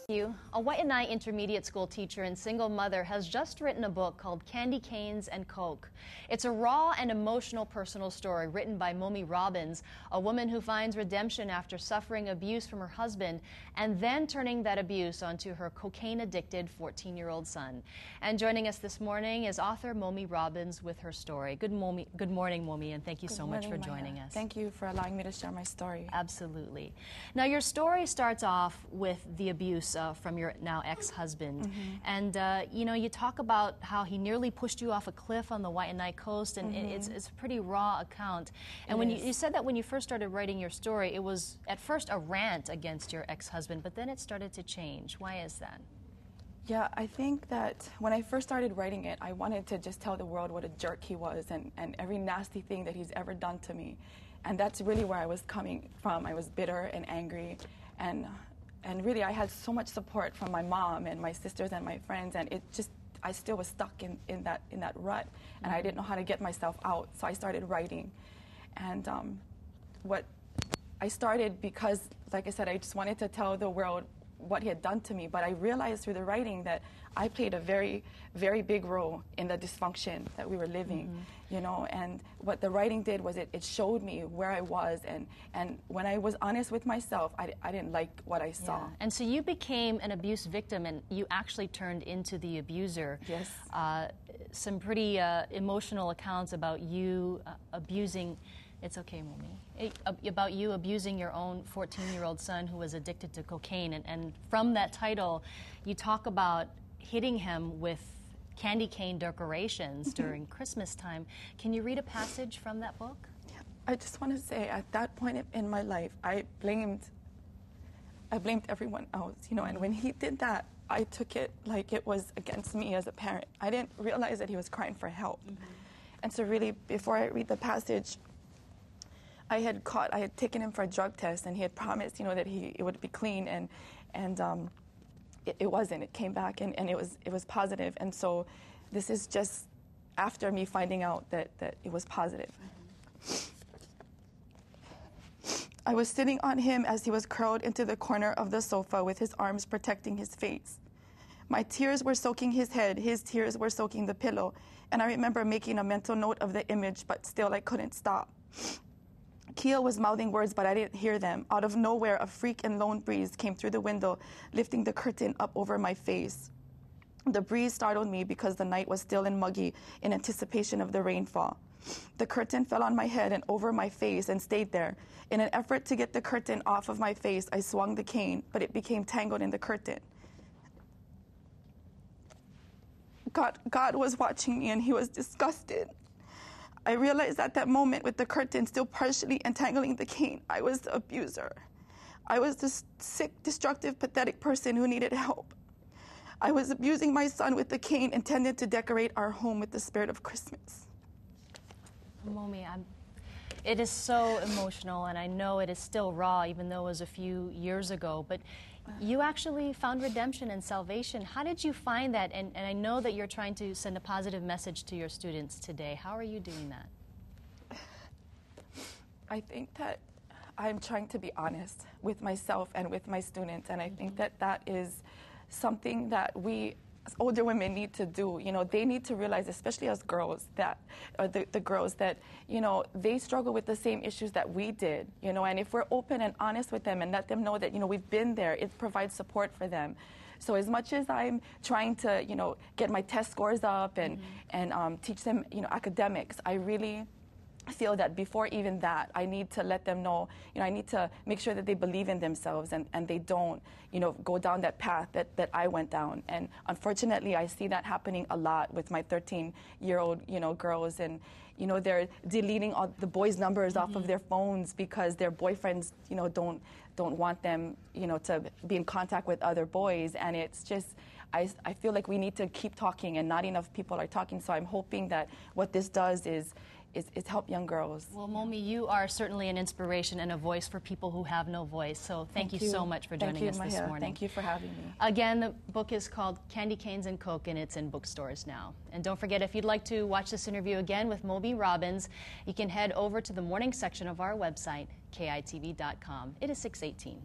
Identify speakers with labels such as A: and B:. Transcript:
A: A Waianae intermediate school teacher and single mother has just written a book called Candy Canes and Coke. It's a raw and emotional personal story written by Momi Robbins, a woman who finds redemption after suffering abuse from her husband and then turning that abuse onto her cocaine-addicted 14-year-old son. And joining us this morning is author Momi Robbins with her story. Good morning, Momi, and thank you so much for joining us.
B: Thank you for allowing me to share my story.
A: Absolutely. Now, your story starts off with the abuse from your now ex-husband. And, you talk about how he nearly pushed you off a cliff on the Waianae coast, and it's a pretty raw account. And when you said that when you first started writing your story, it was at first a rant against your ex-husband, but then it started to change. Why is that?
B: Yeah, I think that when I first started writing it, I wanted to just tell the world what a jerk he was and every nasty thing that he's ever done to me. And that's really where I was coming from. I was bitter and angry, and really, I had so much support from my mom and my sisters and my friends, and I still was stuck in that rut, and I didn't know how to get myself out. So I started writing, and what I started because, like I said, I just wanted to tell the world what he had done to me. But I realized through the writing that I played a very, very big role in the dysfunction that we were living, and what the writing did was it showed me where I was, and when I was honest with myself, I didn't like what I saw.
A: Yeah. And so you became an abuse victim, and you actually turned into the abuser.
B: Yes.
A: Some pretty emotional accounts about you abusing. It's okay, Momi. About you abusing your own 14-year-old son who was addicted to cocaine. And from that title, you talk about hitting him with candy cane decorations during Christmas time. Can you read a passage from that book?
B: Yeah. I just want to say, at that point in my life, I blamed everyone else, and when he did that, I took it like it was against me as a parent. I didn't realize that he was crying for help. And so really, before I read the passage, I had taken him for a drug test, and he had promised, that it would be clean, and it wasn't. It came back, and it was positive. And so, this is just after me finding out that it was positive. I was sitting on him as he was curled into the corner of the sofa with his arms protecting his face. My tears were soaking his head, his tears were soaking the pillow, and I remember making a mental note of the image, but still I couldn't stop. Kia was mouthing words, but I didn't hear them. Out of nowhere, a freak and lone breeze came through the window, lifting the curtain up over my face. The breeze startled me because the night was still and muggy in anticipation of the rainfall. The curtain fell on my head and over my face and stayed there. In an effort to get the curtain off of my face, I swung the cane, but it became tangled in the curtain. God was watching me, and he was disgusted. I realized at that moment, with the curtain still partially entangling the cane, I was the abuser. I was the sick, destructive, pathetic person who needed help. I was abusing my son with the cane intended to decorate our home with the spirit of Christmas.
A: Momi, it is so emotional, and I know it is still raw, even though it was a few years ago, but you actually found redemption and salvation. How did you find that? And I know that you're trying to send a positive message to your students today. How are you doing that?
B: I think that I'm trying to be honest with myself and with my students, and I think that is something that we as older women need to do. They need to realize, especially as girls, that the girls that they struggle with the same issues that we did. And if we're open and honest with them and let them know that we've been there, it provides support for them. So as much as I'm trying to get my test scores up and teach them academics, I really feel that before even that, I need to let them know, I need to make sure that they believe in themselves and they don't, go down that path that I went down. And unfortunately, I see that happening a lot with my 13-year-old, girls, and, they're deleting all the boys' numbers off of their phones because their boyfriends, don't want them, to be in contact with other boys. And it's just, I feel like we need to keep talking, and not enough people are talking. So I'm hoping that what this does is help young girls.
A: Well, Momi, you are certainly an inspiration and a voice for people who have no voice. So thank you so much for joining us this morning.
B: Thank you for having me.
A: Again, the book is called Candy Canes and Coke, and it's in bookstores now. And don't forget, if you'd like to watch this interview again with Momi Robbins, you can head over to the morning section of our website, kitv.com. It is 6:18.